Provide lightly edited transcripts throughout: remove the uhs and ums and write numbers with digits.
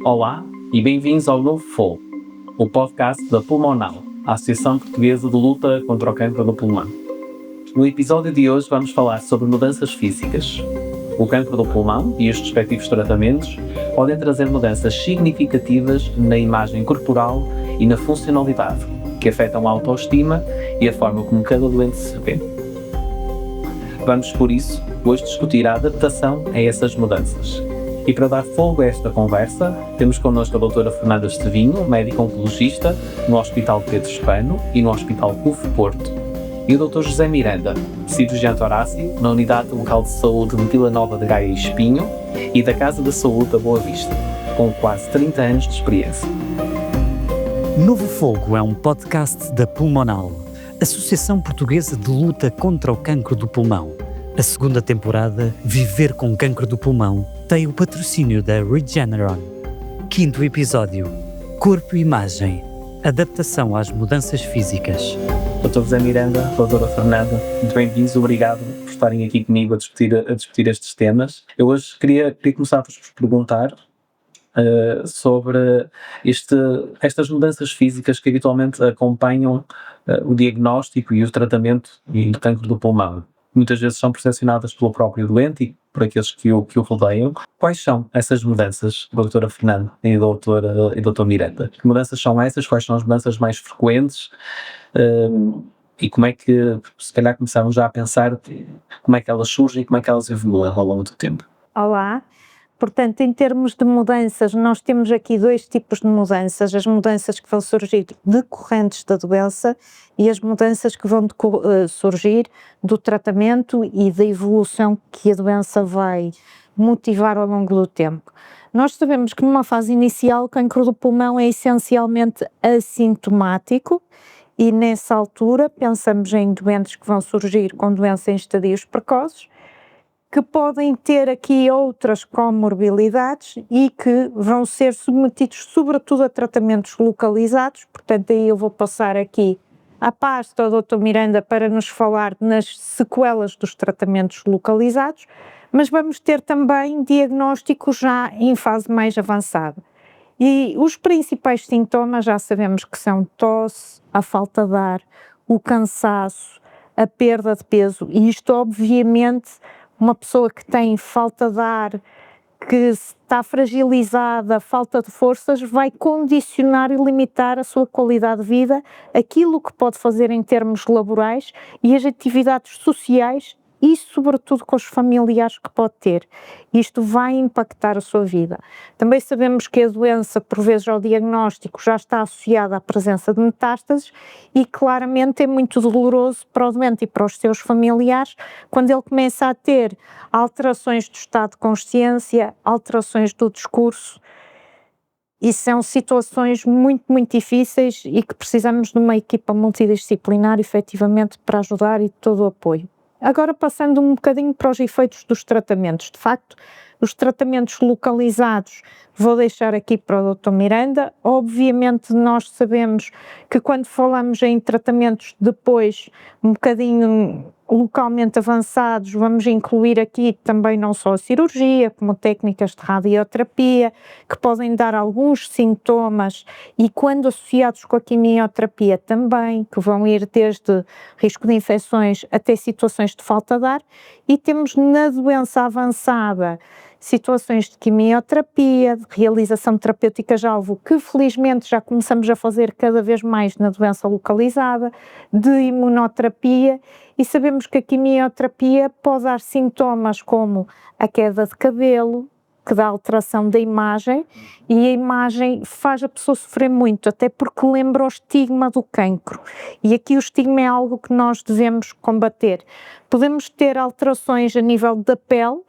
Olá e bem-vindos ao Novo Fogo, o podcast da Pulmonal, a Associação Portuguesa de Luta contra o Cancro do Pulmão. No episódio de hoje vamos falar sobre mudanças físicas. O cancro do pulmão e os respectivos tratamentos podem trazer mudanças significativas na imagem corporal e na funcionalidade, que afetam a autoestima e a forma como cada doente se vê. Vamos, por isso, hoje discutir a adaptação a essas mudanças. E para dar fogo a esta conversa, temos connosco a doutora Fernanda Estevinho, médica oncologista no Hospital Pedro Spano e no Hospital CUF Porto, e o Dr. José Miranda, cirurgião torácico na Unidade Local de Saúde de Vila Nova de Gaia e Espinho e da Casa da Saúde da Boa Vista, com quase 30 anos de experiência. Novo Fogo é um podcast da Pulmonal, Associação Portuguesa de Luta contra o Cancro do Pulmão. A segunda temporada, Viver com Cancro do Pulmão, tem o patrocínio da Regeneron. Quinto episódio, Corpo e Imagem, adaptação às mudanças físicas. Dr. José Miranda, doutora Fernanda, muito bem-vindos, obrigado por estarem aqui comigo a discutir estes temas. Eu hoje queria começar por vos perguntar sobre estas mudanças físicas que habitualmente acompanham o diagnóstico e o tratamento do cancro do pulmão. Muitas vezes são percepcionadas pelo próprio doente e por aqueles que o rodeiam. Quais são essas mudanças, doutora Fernanda e doutor Miranda? Que mudanças são essas? Quais são as mudanças mais frequentes? E como é que, se calhar, começamos já a pensar como é que elas surgem e como é que elas evoluem ao longo do tempo? Olá. Portanto, em termos de mudanças, nós temos aqui dois tipos de mudanças: as mudanças que vão surgir decorrentes da doença e as mudanças que vão surgir do tratamento e da evolução que a doença vai motivar ao longo do tempo. Nós sabemos que numa fase inicial o cancro do pulmão é essencialmente assintomático e nessa altura pensamos em doentes que vão surgir com doença em estadios precoces, que podem ter aqui outras comorbilidades e que vão ser submetidos sobretudo a tratamentos localizados. Portanto, aí eu vou passar aqui a pasta ao Dr. Miranda para nos falar nas sequelas dos tratamentos localizados, mas vamos ter também diagnósticos já em fase mais avançada. E os principais sintomas já sabemos que são tosse, a falta de ar, o cansaço, a perda de peso, e isto obviamente uma pessoa que tem falta de ar, que está fragilizada, falta de forças, vai condicionar e limitar a sua qualidade de vida, aquilo que pode fazer em termos laborais e as atividades sociais e sobretudo com os familiares que pode ter. Isto vai impactar a sua vida. Também sabemos que a doença, por vezes ao diagnóstico, já está associada à presença de metástases e claramente é muito doloroso para o doente e para os seus familiares quando ele começa a ter alterações do estado de consciência, alterações do discurso, e são situações muito, muito difíceis e que precisamos de uma equipa multidisciplinar efetivamente para ajudar e de todo o apoio. Agora, passando um bocadinho para os efeitos dos tratamentos. De facto, os tratamentos localizados, vou deixar aqui para o Dr. Miranda. Obviamente nós sabemos que quando falamos em tratamentos depois um bocadinho localmente avançados, vamos incluir aqui também não só a cirurgia, como técnicas de radioterapia, que podem dar alguns sintomas e quando associados com a quimioterapia também, que vão ir desde risco de infecções até situações de falta de ar, e temos na doença avançada situações de quimioterapia, de realização terapêutica-alvo, que felizmente já começamos a fazer cada vez mais na doença localizada, de imunoterapia, e sabemos que a quimioterapia pode dar sintomas como a queda de cabelo, que dá alteração da imagem, e a imagem faz a pessoa sofrer muito, até porque lembra o estigma do cancro. E aqui o estigma é algo que nós devemos combater. Podemos ter alterações a nível da pele,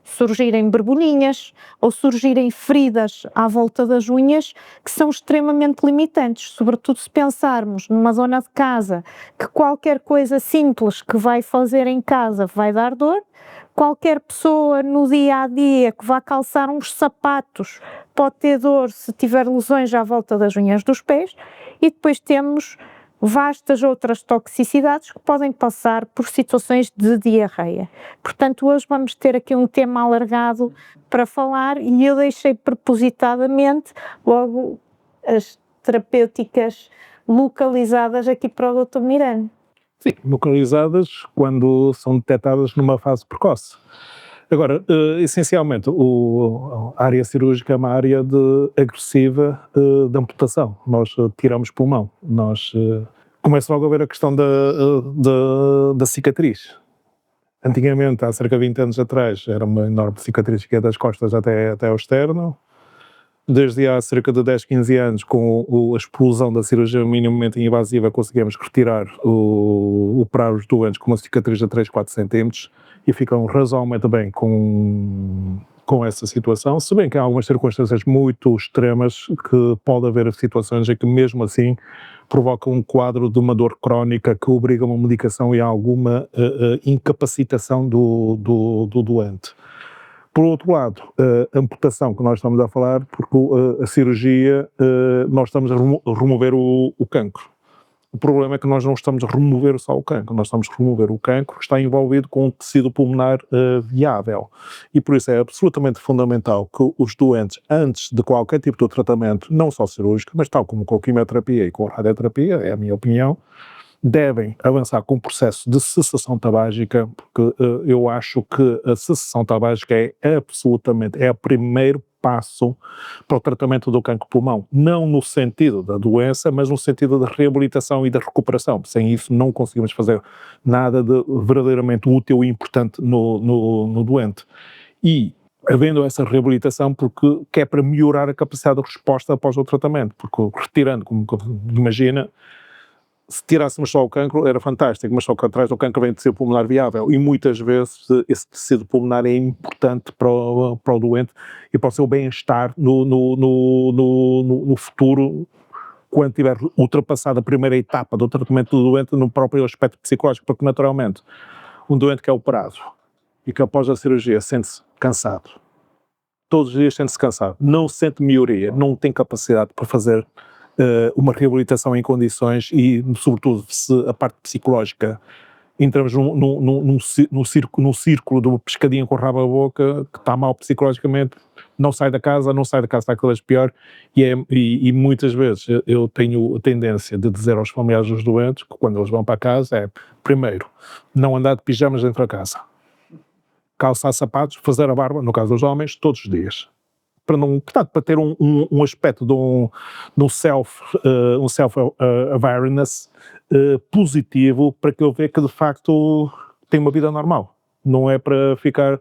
surgirem borbulhinhas ou surgirem feridas à volta das unhas que são extremamente limitantes, sobretudo se pensarmos numa dona de casa que qualquer coisa simples que vai fazer em casa vai dar dor, qualquer pessoa no dia-a-dia que vá calçar uns sapatos pode ter dor se tiver lesões à volta das unhas dos pés, e depois temos vastas outras toxicidades que podem passar por situações de diarreia. Portanto, hoje vamos ter aqui um tema alargado para falar e eu deixei propositadamente logo as terapêuticas localizadas aqui para o Dr. Miranda. Sim, localizadas quando são detectadas numa fase precoce. Agora, essencialmente, a área cirúrgica é uma área agressiva de amputação. Nós tiramos pulmão. Começa logo a ver a questão da cicatriz. Antigamente, há cerca de 20 anos atrás, era uma enorme cicatriz que ia das costas até ao externo. Desde há cerca de 10, 15 anos, com a explosão da cirurgia minimamente invasiva, conseguimos retirar, operar os doentes com uma cicatriz de 3, 4 centímetros e ficam razoavelmente bem com essa situação, se bem que há algumas circunstâncias muito extremas que pode haver situações em que mesmo assim provoca um quadro de uma dor crónica que obriga a uma medicação e a alguma incapacitação do doente. Por outro lado, a amputação que nós estamos a falar, porque a cirurgia, nós estamos a remover o cancro. O problema é que nós não estamos a remover só o cancro, nós estamos a remover o cancro que está envolvido com um tecido pulmonar viável. E por isso é absolutamente fundamental que os doentes, antes de qualquer tipo de tratamento, não só cirúrgico, mas tal como com a quimioterapia e com a radioterapia, é a minha opinião, devem avançar com o processo de cessação tabágica, porque eu acho que a cessação tabágica é o primeiro passo para o tratamento do cancro pulmão, não no sentido da doença, mas no sentido da reabilitação e da recuperação. Sem isso não conseguimos fazer nada de verdadeiramente útil e importante no doente. E havendo essa reabilitação, porque é para melhorar a capacidade de resposta após o tratamento, porque retirando, como imagina, se tirássemos só o cancro era fantástico, mas só que atrás do cancro vem tecido pulmonar viável e muitas vezes esse tecido pulmonar é importante para o doente e para o seu bem-estar no futuro, quando tiver ultrapassado a primeira etapa do tratamento do doente no próprio aspecto psicológico, porque naturalmente um doente que é operado e que após a cirurgia sente-se cansado, todos os dias sente-se cansado, não sente melhoria, não tem capacidade para fazer uma reabilitação em condições e, sobretudo, se a parte psicológica entramos num círculo de uma pescadinha com o rabo à boca, que está mal psicologicamente, não sai da casa, está cada vez pior, e muitas vezes eu tenho a tendência de dizer aos familiares dos doentes que quando eles vão para casa primeiro, não andar de pijamas dentro da casa, calçar sapatos, fazer a barba, no caso dos homens, todos os dias. Para ter um aspecto de um self-awareness positivo, para que eu veja que de facto tem uma vida normal. Não é para ficar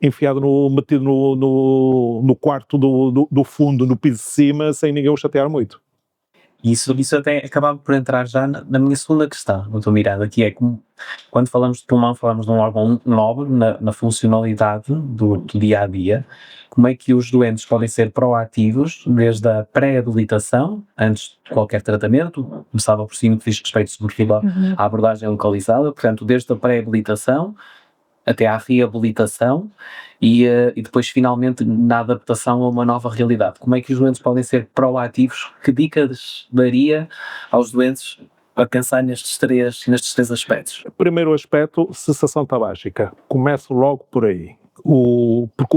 enfiado, metido no quarto do fundo, no piso de cima, sem ninguém o chatear muito. Isso até acabava por entrar já na minha segunda questão, Dr. Miranda, que é como, quando falamos de pulmão, falamos de um órgão nobre na funcionalidade do dia-a-dia. Como é que os doentes podem ser proativos desde a pré-habilitação, antes de qualquer tratamento, começava por cima que diz respeito sobretudo à abordagem localizada, portanto, desde a pré-habilitação até à reabilitação e depois finalmente na adaptação a uma nova realidade. Como é que os doentes podem ser proativos? Que dicas daria aos doentes para pensar nestes três aspectos? Primeiro aspecto, cessação tabágica. Começo logo por aí. Porque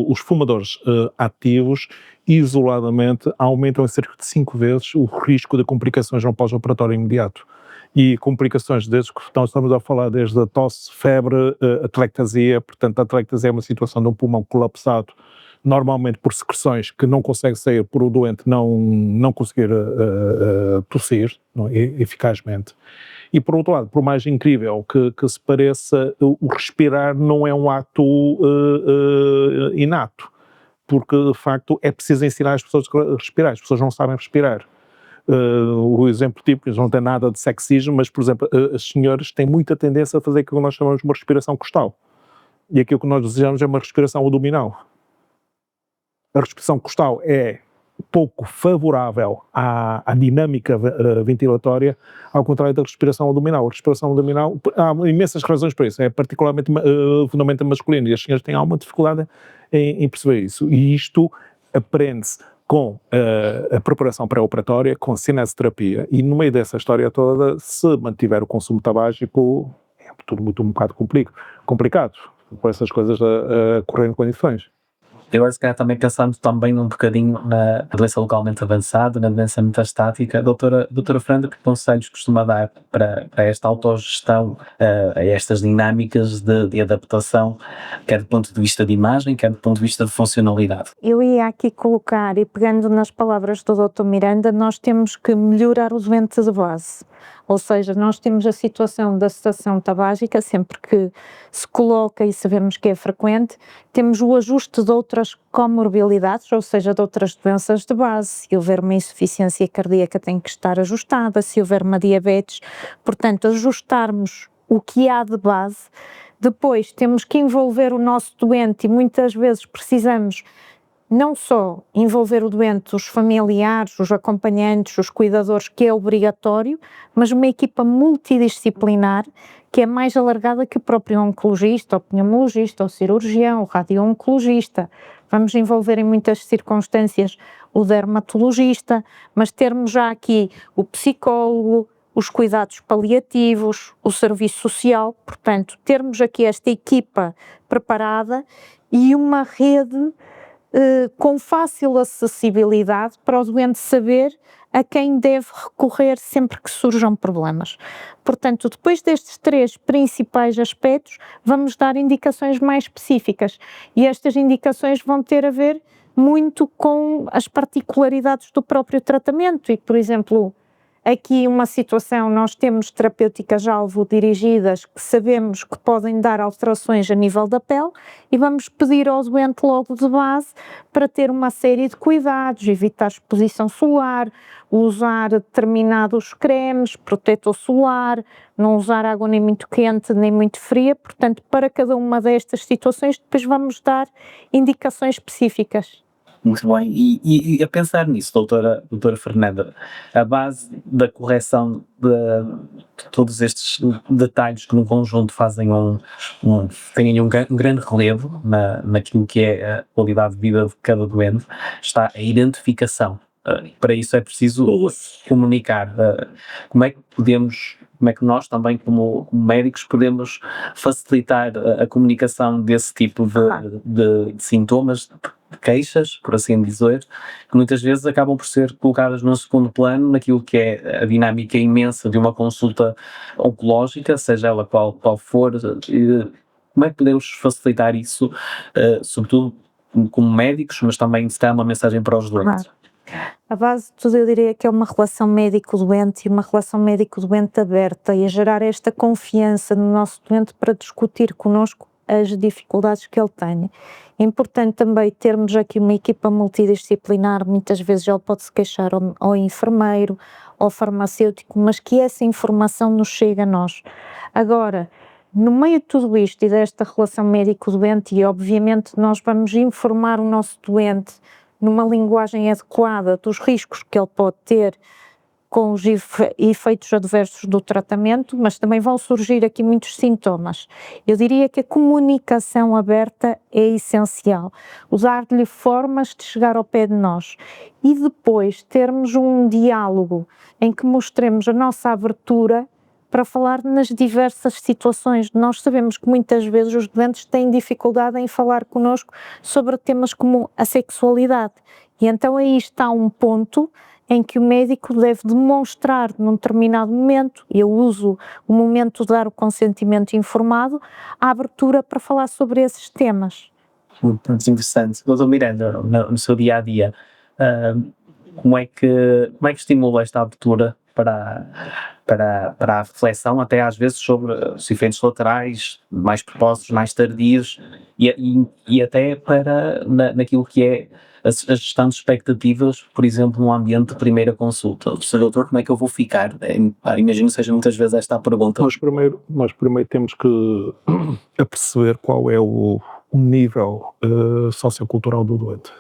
os fumadores ativos, isoladamente, aumentam em cerca de 5 vezes o risco de complicações no pós-operatório imediato. E complicações desde que estamos a falar, desde a tosse, febre, atelectasia. Portanto, a atelectasia é uma situação de um pulmão colapsado, normalmente por secreções que não consegue sair por o doente não conseguir tossir eficazmente. E por outro lado, por mais incrível que se pareça, o respirar não é um ato inato, porque de facto é preciso ensinar as pessoas a respirar, as pessoas não sabem respirar. O exemplo típico, não tem nada de sexismo, mas por exemplo, as senhoras têm muita tendência a fazer aquilo que nós chamamos de uma respiração costal. E aquilo que nós desejamos é uma respiração abdominal. A respiração costal é pouco favorável à dinâmica ventilatória, ao contrário da respiração abdominal. A respiração abdominal, há imensas razões para isso, é particularmente fundamentalmente masculino, e as senhoras têm alguma dificuldade em perceber isso. E isto aprende-se com a preparação pré-operatória, com cinesioterapia, e no meio dessa história toda, se mantiver o consumo tabágico, é tudo muito um bocado complicado, com essas coisas a correr em condições. Eu agora, se calhar, também pensando também um bocadinho na doença localmente avançada, na doença metastática, doutora Fernanda, que conselhos costuma dar para esta autogestão, a estas dinâmicas de adaptação, quer do ponto de vista de imagem, quer do ponto de vista de funcionalidade? Eu ia aqui colocar, e pegando nas palavras do Dr. Miranda, nós temos que melhorar o doente de base. Ou seja, nós temos a situação da sedação tabágica, sempre que se coloca e sabemos que é frequente, temos o ajuste de outras comorbilidades, ou seja, de outras doenças de base. Se houver uma insuficiência cardíaca tem que estar ajustada, se houver uma diabetes, portanto, ajustarmos o que há de base. Depois temos que envolver o nosso doente e muitas vezes precisamos não só envolver o doente, os familiares, os acompanhantes, os cuidadores, que é obrigatório, mas uma equipa multidisciplinar que é mais alargada que o próprio oncologista, o pneumologista, o cirurgião, o radio-oncologista. Vamos envolver em muitas circunstâncias o dermatologista, mas termos já aqui o psicólogo, os cuidados paliativos, o serviço social, portanto, termos aqui esta equipa preparada e uma rede com fácil acessibilidade para o doente saber a quem deve recorrer sempre que surjam problemas. Portanto, depois destes 3 principais aspectos, vamos dar indicações mais específicas e estas indicações vão ter a ver muito com as particularidades do próprio tratamento e, por exemplo, aqui uma situação, nós temos terapêuticas-alvo dirigidas que sabemos que podem dar alterações a nível da pele e vamos pedir ao doente logo de base para ter uma série de cuidados, evitar exposição solar, usar determinados cremes, protetor solar, não usar água nem muito quente nem muito fria, portanto, para cada uma destas situações depois vamos dar indicações específicas. Muito bem, e a pensar nisso, doutora Fernanda, a base da correção de todos estes detalhes que no conjunto fazem têm um grande relevo naquilo que é a qualidade de vida de cada doente, está a identificação. Para isso é preciso comunicar. Como é que nós também como médicos podemos facilitar a comunicação desse tipo de sintomas, de queixas, por assim dizer, que muitas vezes acabam por ser colocadas num segundo plano naquilo que é a dinâmica imensa de uma consulta oncológica, seja ela qual for. Como é que podemos facilitar isso, sobretudo como médicos, mas também se dá uma mensagem para os doentes? Claro. A base de tudo eu diria que é uma relação médico-doente e uma relação médico-doente aberta e a gerar esta confiança no nosso doente para discutir connosco as dificuldades que ele tem. É importante também termos aqui uma equipa multidisciplinar, muitas vezes ele pode se queixar ao enfermeiro, ao farmacêutico, mas que essa informação nos chegue a nós. Agora, no meio de tudo isto e desta relação médico-doente, e obviamente nós vamos informar o nosso doente numa linguagem adequada dos riscos que ele pode ter com os efeitos adversos do tratamento, mas também vão surgir aqui muitos sintomas. Eu diria que a comunicação aberta é essencial, usar-lhe formas de chegar ao pé de nós e depois termos um diálogo em que mostremos a nossa abertura para falar nas diversas situações. Nós sabemos que muitas vezes os doentes têm dificuldade em falar connosco sobre temas como a sexualidade e então aí está um ponto em que o médico deve demonstrar num determinado momento, e eu uso o momento de dar o consentimento informado, a abertura para falar sobre esses temas. Muito interessante. Doutor Miranda, no seu dia-a-dia, como é que estimula esta abertura para a reflexão, até às vezes sobre os efeitos laterais, mais precoces, mais tardios, e até naquilo que é a gestão de expectativas, por exemplo, num ambiente de primeira consulta. O Sr. Doutor, como é que eu vou ficar? Imagino que seja muitas vezes esta a pergunta. Nós primeiro temos que aperceber qual é o nível sociocultural do doente.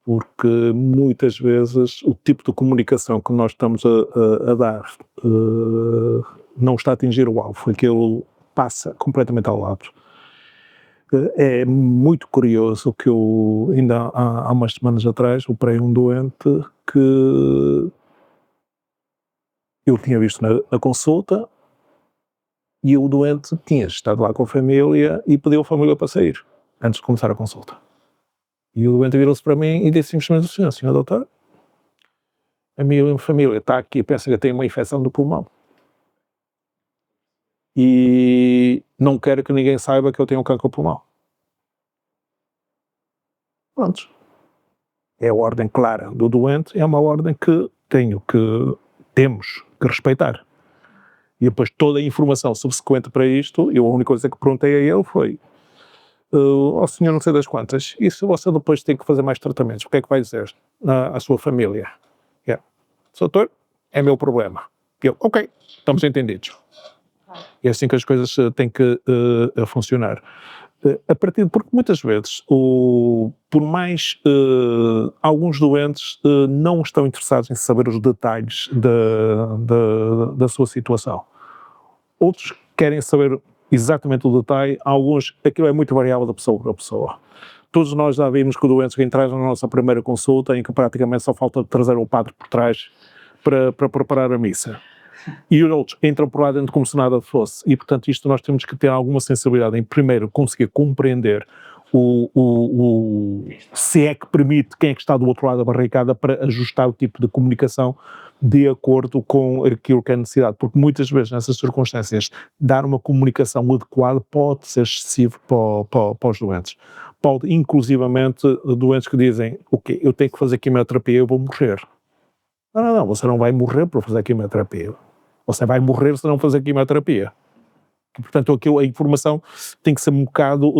Porque muitas vezes o tipo de comunicação que nós estamos a dar não está a atingir o alvo, aquilo passa completamente ao lado. É muito curioso que eu, ainda há umas semanas atrás, operei um doente que eu tinha visto na consulta, e o doente tinha estado lá com a família e pediu a família para sair, antes de começar a consulta. E o doente virou-se para mim e disse simplesmente assim: senhor doutor, a minha família está aqui e pensa que eu tenho uma infecção do pulmão. E não quero que ninguém saiba que eu tenho um cancro do pulmão. Pronto. É a ordem clara do doente, é uma ordem que temos que respeitar. E depois toda a informação subsequente para isto, a única coisa que perguntei a ele foi: ao senhor não sei das quantas, e se você depois tem que fazer mais tratamentos, o que é que vai dizer à sua família? Doutor, é meu problema. E eu, ok, estamos entendidos. É assim que as coisas têm que funcionar. Porque muitas vezes, por mais alguns doentes não estão interessados em saber os detalhes da sua situação. Outros querem saber exatamente o detalhe, alguns, aquilo é muito variável da pessoa para pessoa. Todos nós já vimos que doentes que entraram na nossa primeira consulta, em que praticamente só falta trazer o padre por trás para preparar a missa. E os outros entram por lá dentro como se nada fosse. E, portanto, isto nós temos que ter alguma sensibilidade em, primeiro, conseguir compreender se é que permite quem é que está do outro lado da barricada para ajustar o tipo de comunicação de acordo com aquilo que é necessidade. Porque muitas vezes, nessas circunstâncias, dar uma comunicação adequada pode ser excessivo para os doentes. Pode, inclusivamente, doentes que dizem: ok, eu tenho que fazer quimioterapia, eu vou morrer. Não, você não vai morrer por fazer quimioterapia. Você vai morrer se não fazer quimioterapia. E, portanto, a informação tem que ser um bocado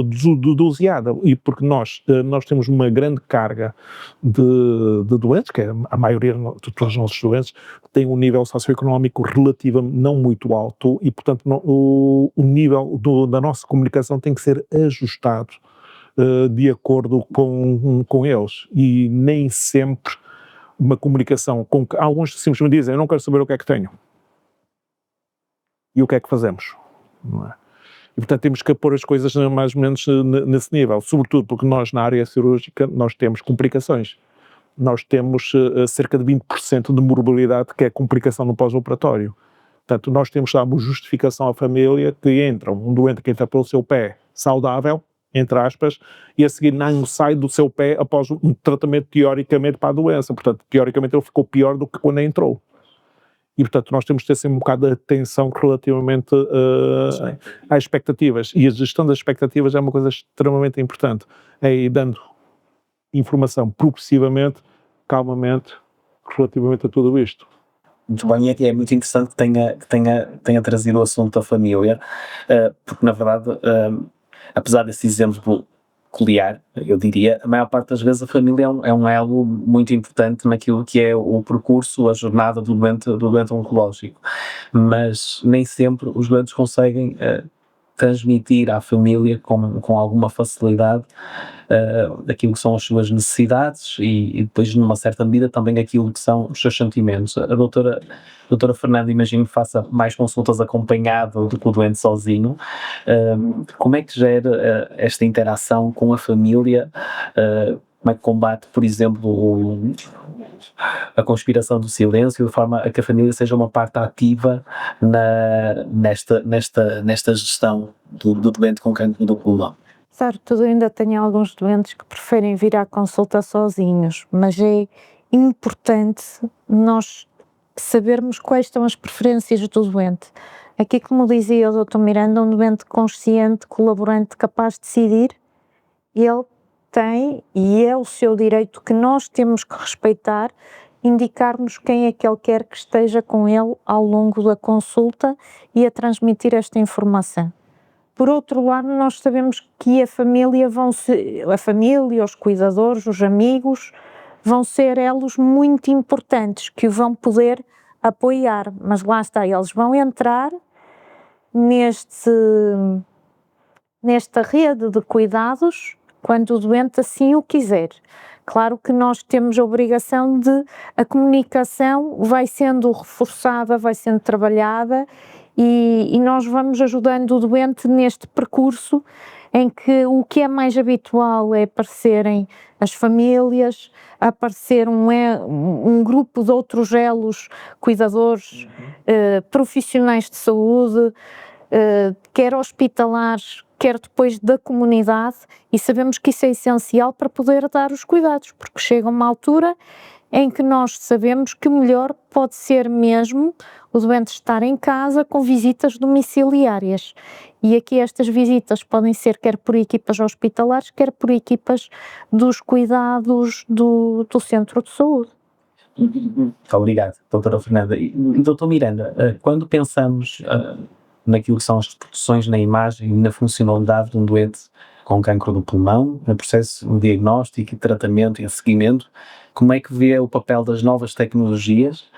doseada, e porque nós temos uma grande carga de doentes, que é a maioria de todos os nossos doentes, tem um nível socioeconómico relativamente não muito alto, e, portanto, o nível da nossa comunicação tem que ser ajustado de acordo com eles, e nem sempre uma comunicação com que alguns simplesmente dizem: eu não quero saber o que é que tenho. E o que é que fazemos? Não é? E, portanto, temos que pôr as coisas mais ou menos nesse nível, sobretudo porque nós, na área cirúrgica, nós temos complicações. Nós temos cerca de 20% de morbilidade, que é complicação no pós-operatório. Portanto, nós temos que dar uma justificação à família que um doente que entra pelo seu pé saudável, entre aspas, e a seguir não sai do seu pé após um tratamento teoricamente para a doença. Portanto, teoricamente ele ficou pior do que quando entrou. E, portanto, nós temos que ter sempre um bocado de atenção relativamente às expectativas. E a gestão das expectativas é uma coisa extremamente importante. É ir dando informação progressivamente, calmamente, relativamente a tudo isto. Muito bem, e é muito interessante que tenha trazido o assunto da família, porque, na verdade, apesar desse exemplo peculiar, eu diria, a maior parte das vezes a família é um elo muito importante naquilo que é o percurso, a jornada do doente oncológico, mas nem sempre os doentes conseguem transmitir à família com alguma facilidade aquilo que são as suas necessidades e depois, numa certa medida, também aquilo que são os seus sentimentos. A doutora Fernanda, imagino que faça mais consultas acompanhado do que o doente sozinho. Como é que gera esta interação com a família? Como é que combate, por exemplo, a conspiração do silêncio, de forma a que a família seja uma parte ativa nesta gestão do doente com cancro do pulmão? Certo, eu ainda tenho alguns doentes que preferem vir à consulta sozinhos, mas é importante nós sabermos quais são as preferências do doente. Aqui, como dizia o Dr. Miranda, um doente consciente, colaborante, capaz de decidir, ele tem, e é o seu direito que nós temos que respeitar, indicar-nos quem é que ele quer que esteja com ele ao longo da consulta e a transmitir esta informação. Por outro lado, nós sabemos que a família, os cuidadores, os amigos, vão ser elos muito importantes que o vão poder apoiar, mas lá está, eles vão entrar nesta rede de cuidados quando o doente assim o quiser. Claro que nós temos a obrigação a comunicação vai sendo reforçada, vai sendo trabalhada, e nós vamos ajudando o doente neste percurso em que o que é mais habitual é aparecerem as famílias, aparecer um grupo de outros elos, cuidadores, profissionais de saúde, quer hospitalares, quer depois da comunidade, e sabemos que isso é essencial para poder dar os cuidados, porque chega uma altura em que nós sabemos que o melhor pode ser mesmo o doente estar em casa com visitas domiciliárias. E aqui estas visitas podem ser quer por equipas hospitalares, quer por equipas dos cuidados do centro de saúde. Obrigado, doutora Fernanda. E, doutor Miranda, quando pensamos naquilo que são as reproduções na imagem e na funcionalidade de um doente com cancro do pulmão, no processo de diagnóstico e tratamento e seguimento, como é que vê o papel das novas tecnologias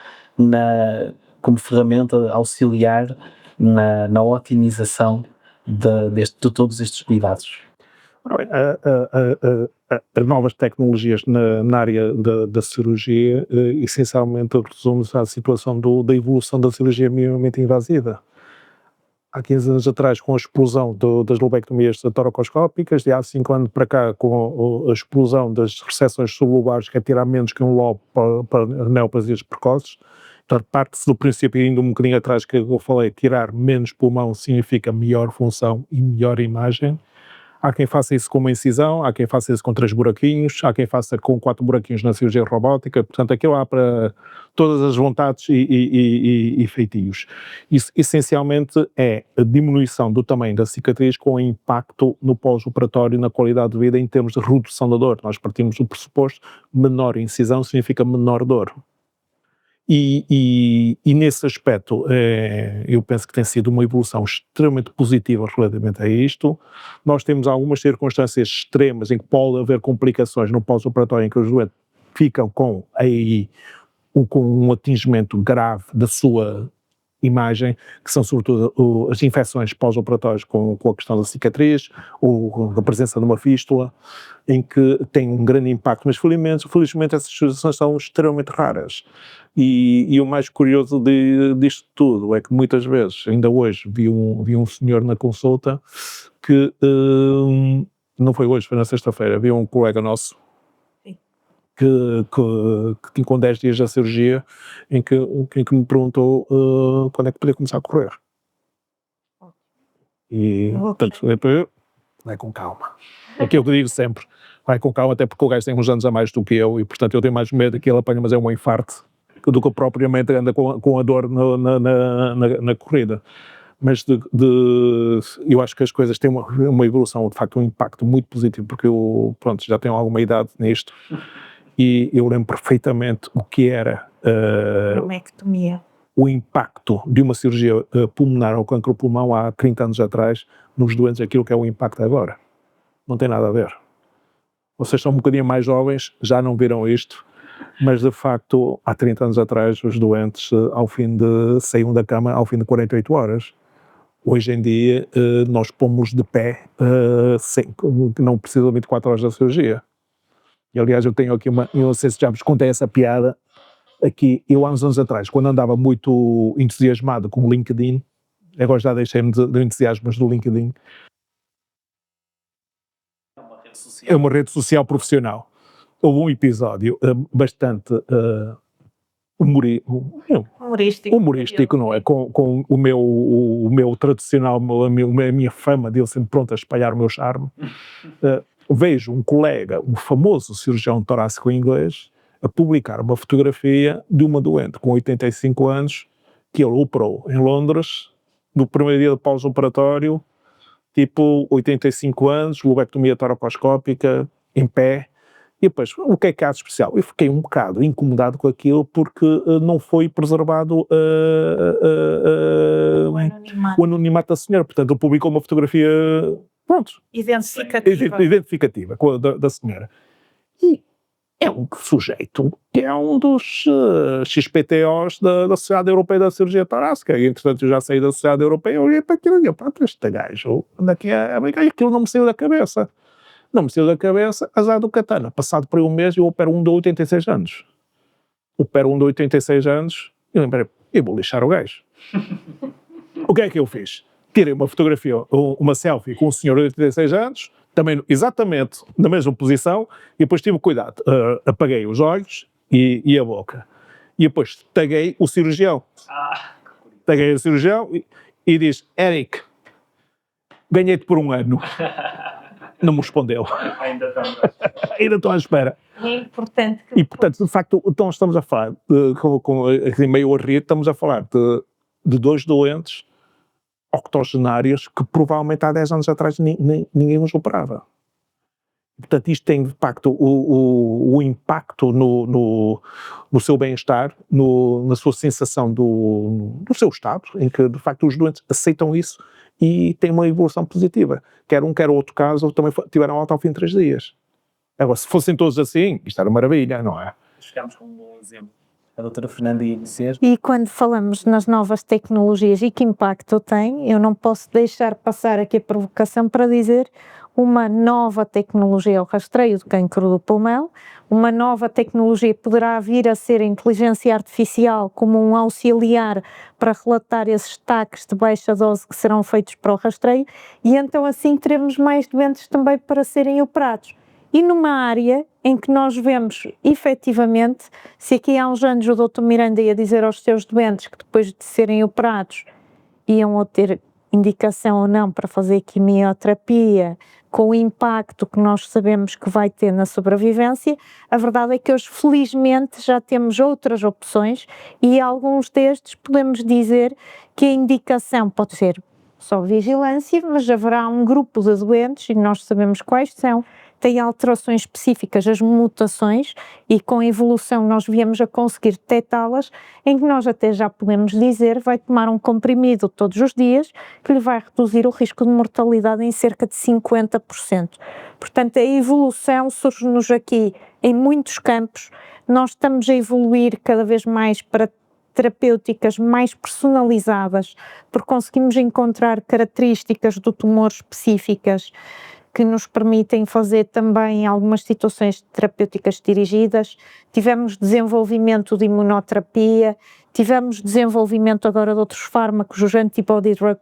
como ferramenta auxiliar na otimização de todos estes cuidados? As novas tecnologias na área da cirurgia essencialmente resume-se à situação da evolução da cirurgia minimamente invasiva. Há 15 anos atrás, com a explosão das lobectomias toracoscópicas, e há 5 anos para cá, com a explosão das reseções sublobulares, que é tirar menos que um lobo para neoplasias precoces. Portanto, parte-se do princípio, ainda um bocadinho atrás, que eu falei, tirar menos pulmão significa melhor função e melhor imagem. Há quem faça isso com uma incisão, há quem faça isso com 3 buraquinhos, há quem faça com 4 buraquinhos na cirurgia robótica. Portanto, aquilo há para todas as vontades e feitios. Isso, essencialmente, é a diminuição do tamanho da cicatriz com impacto no pós-operatório, na qualidade de vida, em termos de redução da dor. Nós partimos do pressuposto, menor incisão significa menor dor. E nesse aspecto, eu penso que tem sido uma evolução extremamente positiva relativamente a isto. Nós temos algumas circunstâncias extremas em que pode haver complicações no pós-operatório, em que os doentes ficam com um atingimento grave da sua imagem, que são sobretudo as infecções pós-operatórias com a questão da cicatriz, ou a presença de uma fístula, em que tem um grande impacto, mas felizmente essas situações são extremamente raras. E o mais curioso disto tudo é que muitas vezes, ainda hoje, vi um senhor na consulta que, não foi hoje, foi na sexta-feira, vi um colega nosso que tinha com 10 dias da cirurgia, em que me perguntou quando é que podia começar a correr. E, portanto, vai com calma. É aquilo que eu digo sempre, vai com calma, até porque o gajo tem uns anos a mais do que eu, e portanto eu tenho mais medo que ele apanhe, mas é um infarto, do que propriamente anda com a dor na corrida. Mas eu acho que as coisas têm uma evolução, de facto um impacto muito positivo, porque eu, já tenho alguma idade nisto, e eu lembro perfeitamente o que era o impacto de uma cirurgia pulmonar ao cancro pulmão há 30 anos atrás, nos doentes, aquilo que é o impacto agora. Não tem nada a ver. Vocês são um bocadinho mais jovens, já não viram isto, mas de facto, há 30 anos atrás, os doentes, saíam da cama ao fim de 48 horas. Hoje em dia, nós pomos de pé, não precisa de 24 horas da cirurgia. E aliás, eu tenho aqui eu não sei se já vos contei essa piada, aqui, eu há uns anos atrás, quando andava muito entusiasmado com o LinkedIn, agora já deixei-me de entusiasmas do LinkedIn, é uma rede social profissional. Houve um episódio bastante humorístico, não é? Com o meu tradicional, a minha fama de eu sempre pronto a espalhar o meu charme. Vejo um colega, um famoso cirurgião torácico inglês, a publicar uma fotografia de uma doente com 85 anos que ele operou em Londres, no primeiro dia de pós-operatório, tipo 85 anos, lobectomia toracoscópica, em pé. E depois, o que é de especial? Eu fiquei um bocado incomodado com aquilo porque não foi preservado o anonimato da senhora. Portanto, ele publicou uma fotografia, identificativa da senhora. E é um sujeito que é um dos XPTOs da Sociedade Europeia da Cirurgia Torácica. E, entretanto, eu já saí da Sociedade Europeia, eu olhei para aquilo e disse, este gajo, daqui a brincar, e aquilo não me saiu da cabeça. Não me saiu da cabeça, azar do katana. Passado por um mês, eu opero um de 86 anos. Opero um de 86 anos, e lembrei, eu vou lixar o gajo. O que é que eu fiz? tirei uma fotografia, uma selfie com um senhor de 86 anos, também exatamente na mesma posição, e depois tive cuidado, apaguei os olhos e a boca. E depois taguei o cirurgião. Taguei o cirurgião e diz: Eric, ganhei-te por 1 ano. Não me respondeu. Ainda estou à espera. É importante que... E, portanto, de facto, então estamos a falar, assim, meio a rir, estamos a falar de 2 doentes octogenários que provavelmente há 10 anos atrás ninguém os operava. Portanto, isto tem, de facto, o impacto no seu bem-estar, na sua sensação do seu estado, em que, de facto, os doentes aceitam isso e têm uma evolução positiva. Quer um, quer outro caso, também tiveram alta ao fim de 3 dias. Agora, se fossem todos assim, isto era maravilha, não é? Chegámos com um bom exemplo. A doutora Fernanda ia dizer. E quando falamos nas novas tecnologias e que impacto tem, eu não posso deixar passar aqui a provocação para dizer uma nova tecnologia ao rastreio do cancro do pulmão, uma nova tecnologia poderá vir a ser a inteligência artificial como um auxiliar para relatar esses destaques de baixa dose que serão feitos para o rastreio, e então assim teremos mais doentes também para serem operados. E numa área em que nós vemos, efetivamente, se aqui há uns anos o Dr. Miranda ia dizer aos seus doentes que depois de serem operados iam ou ter indicação ou não para fazer quimioterapia, com o impacto que nós sabemos que vai ter na sobrevivência, a verdade é que hoje, felizmente, já temos outras opções e alguns destes podemos dizer que a indicação pode ser só vigilância, mas haverá um grupo de doentes, e nós sabemos quais são, têm alterações específicas, as mutações, e com a evolução nós viemos a conseguir detectá-las, em que nós até já podemos dizer vai tomar um comprimido todos os dias que lhe vai reduzir o risco de mortalidade em cerca de 50%. Portanto, a evolução surge-nos aqui em muitos campos, nós estamos a evoluir cada vez mais para terapêuticas mais personalizadas, porque conseguimos encontrar características do tumor específicas que nos permitem fazer também algumas situações terapêuticas dirigidas. Tivemos desenvolvimento de imunoterapia, tivemos desenvolvimento agora de outros fármacos, os antibody drug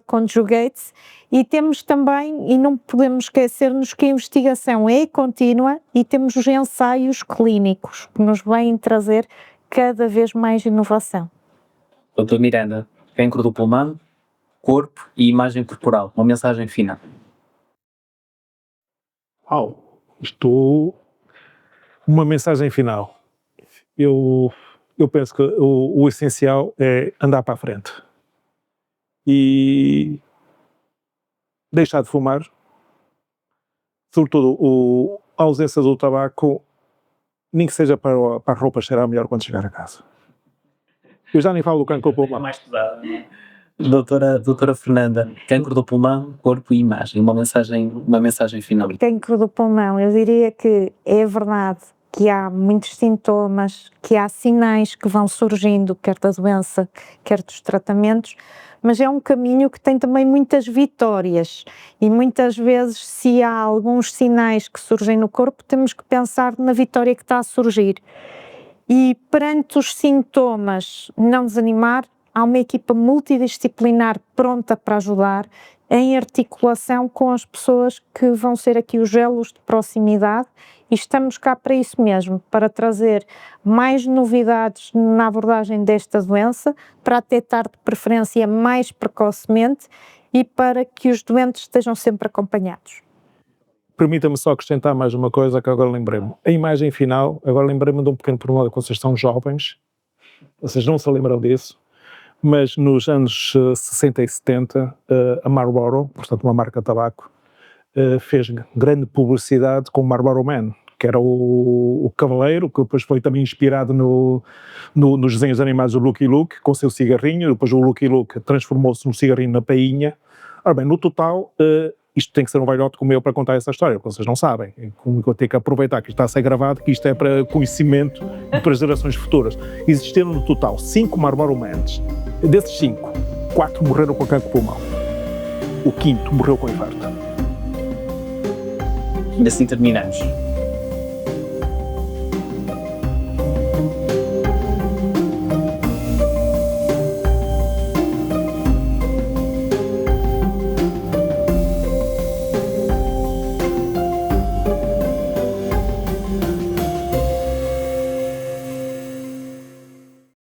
conjugates, e temos também, e não podemos esquecer-nos que a investigação é contínua e temos os ensaios clínicos que nos vêm trazer cada vez mais inovação. Doutor Miranda, cancro do pulmão, corpo e imagem corporal, uma mensagem final. Uma mensagem final. Eu penso que o essencial é andar para a frente e deixar de fumar, sobretudo a ausência do tabaco, nem que seja para a roupa cheirar melhor quando chegar a casa. Eu já nem falo do cancro do pulmão. É mais pesado, não é? Doutora Fernanda, cancro do pulmão, corpo e imagem, uma mensagem final. Cancro do pulmão, eu diria que é verdade que há muitos sintomas, que há sinais que vão surgindo, quer da doença, quer dos tratamentos, mas é um caminho que tem também muitas vitórias e muitas vezes, se há alguns sinais que surgem no corpo, temos que pensar na vitória que está a surgir. E perante os sintomas, não desanimar. Há uma equipa multidisciplinar pronta para ajudar, em articulação com as pessoas que vão ser aqui os elos de proximidade, e estamos cá para isso mesmo, para trazer mais novidades na abordagem desta doença, para detectar de preferência mais precocemente e para que os doentes estejam sempre acompanhados. Permita-me só acrescentar mais uma coisa que agora lembrei-me. A imagem final, agora lembrei-me de um pequeno pormenor, que vocês são jovens, vocês não se lembram disso, mas nos anos 60 e 70, a Marlboro, portanto uma marca de tabaco, fez grande publicidade com o Marlboro Man, que era o cavaleiro, que depois foi também inspirado nos desenhos animados do Lucky Luke, com o seu cigarrinho, depois o Lucky Luke transformou-se num cigarrinho na painha. Ora bem, no total, isto tem que ser um velhote como eu para contar essa história, porque vocês não sabem. Como eu tenho que aproveitar que isto está a ser gravado, que isto é para conhecimento e para as gerações futuras. Existiram no total 5 Marlboro Mans. Desses 5, 4 morreram com cancro de pulmão. O 5º morreu com infarto. E assim terminamos.